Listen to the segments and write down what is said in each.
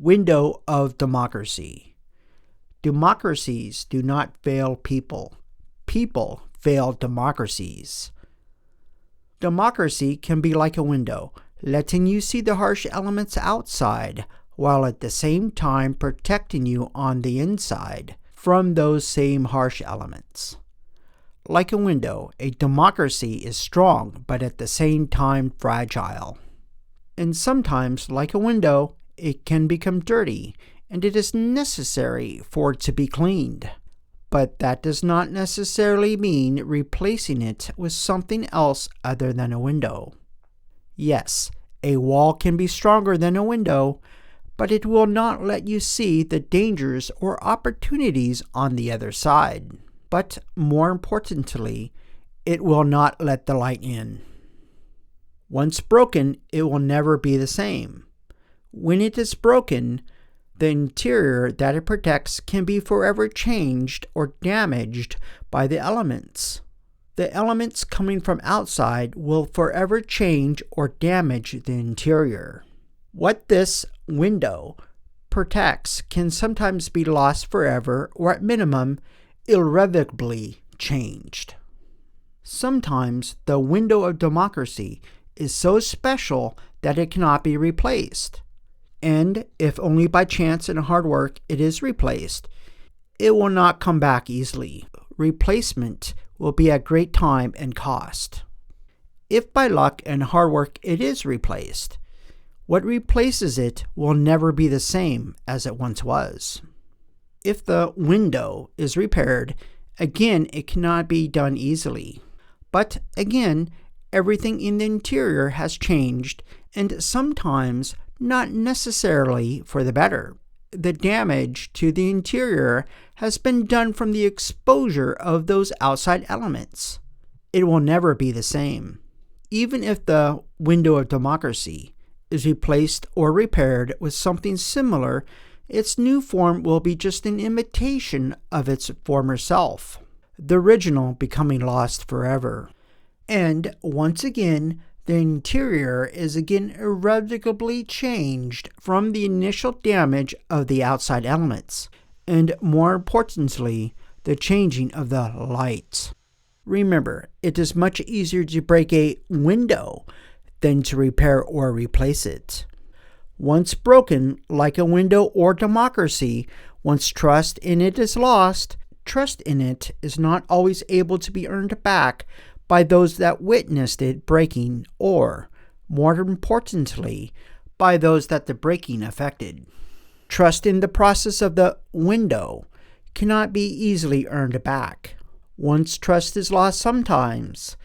Window of democracy. Democracies do not fail people. People fail democracies. Democracy can be like a window, letting you see the harsh elements outside, while at the same time protecting you on the inside from those same harsh elements. Like a window, a democracy is strong, but at the same time fragile. And sometimes, like a window, it can become dirty, and it is necessary for it to be cleaned. But that does not necessarily mean replacing it with something else other than a window. Yes, a wall can be stronger than a window, but it will not let you see the dangers or opportunities on the other side. But more importantly, it will not let the light in. Once broken, it will never be the same. When it is broken, the interior that it protects can be forever changed or damaged by the elements. The elements coming from outside will forever change or damage the interior. What this window protects can sometimes be lost forever or at minimum irrevocably changed. Sometimes the window of democracy is so special that it cannot be replaced. And if only by chance and hard work it is replaced, it will not come back easily. Replacement will be at great time and cost. If by luck and hard work it is replaced, what replaces it will never be the same as it once was. If the window is repaired, again it cannot be done easily. But again, everything in the interior has changed, and sometimes not necessarily for the better. The damage to the interior has been done from the exposure of those outside elements. It will never be the same. Even if the window of democracy is replaced or repaired with something similar, its new form will be just an imitation of its former self, the original becoming lost forever. And once again, the interior is again irrevocably changed from the initial damage of the outside elements, and more importantly, the changing of the lights. Remember, it is much easier to break a window than to repair or replace it. Once broken, like a window or democracy, once trust in it is lost, trust in it is not always able to be earned back by those that witnessed it breaking, or, more importantly, by those that the breaking affected. Trust in the process of the window cannot be easily earned back. Once trust is lost sometimes,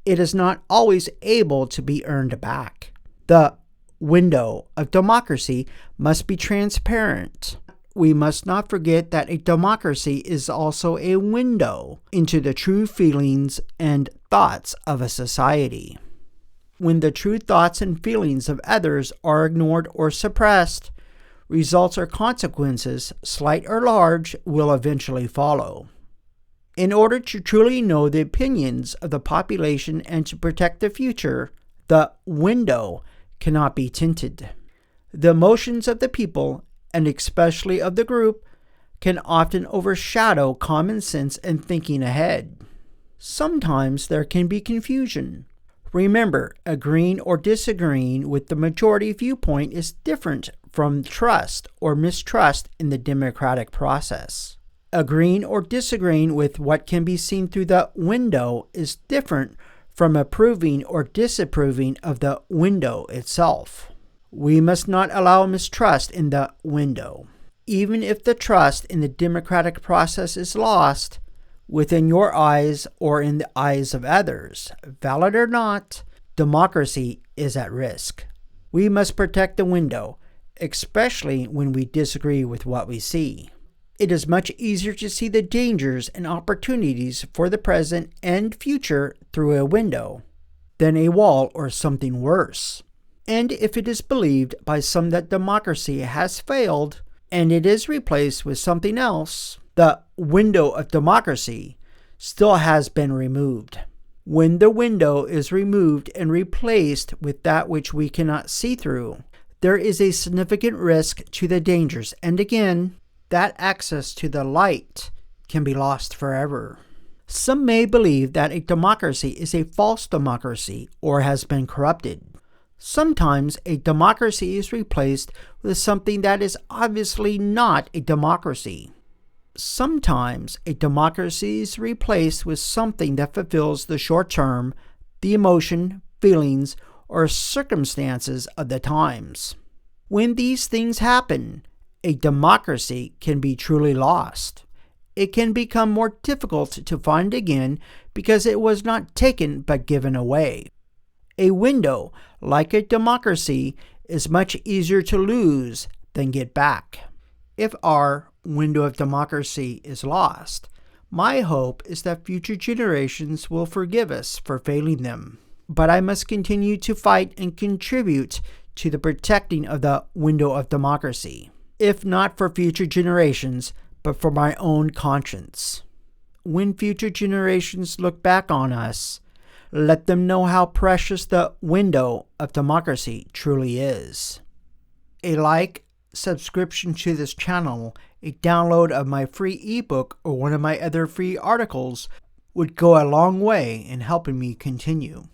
it is not always able to be earned back. The window of democracy must be transparent. We must not forget that a democracy is also a window into the true feelings and thoughts of a society. When the true thoughts and feelings of others are ignored or suppressed, results or consequences, slight or large, will eventually follow. In order to truly know the opinions of the population and to protect the future, the window cannot be tinted. The emotions of the people, and especially of the group, can often overshadow common sense and thinking ahead. Sometimes there can be confusion. Remember, agreeing or disagreeing with the majority viewpoint is different from trust or mistrust in the democratic process. Agreeing or disagreeing with what can be seen through the window is different from approving or disapproving of the window itself. We must not allow mistrust in the window. Even if the trust in the democratic process is lost, within your eyes or in the eyes of others, valid or not, democracy is at risk. We must protect the window, especially when we disagree with what we see. It is much easier to see the dangers and opportunities for the present and future through a window than a wall or something worse. And if it is believed by some that democracy has failed and it is replaced with something else, the window of democracy still has been removed. When the window is removed and replaced with that which we cannot see through, there is a significant risk to the dangers, and again, that access to the light can be lost forever. Some may believe that a democracy is a false democracy or has been corrupted. Sometimes a democracy is replaced with something that is obviously not a democracy. Sometimes a democracy is replaced with something that fulfills the short term, the emotion, feelings, or circumstances of the times. When these things happen, a democracy can be truly lost. It can become more difficult to find again because it was not taken but given away. A window, like a democracy, is much easier to lose than get back. If our window of democracy is lost, my hope is that future generations will forgive us for failing them. But I must continue to fight and contribute to the protecting of the window of democracy, if not for future generations, but for my own conscience. When future generations look back on us, let them know how precious the window of democracy truly is. A like, subscription to this channel, a download of my free ebook, or one of my other free articles would go a long way in helping me continue.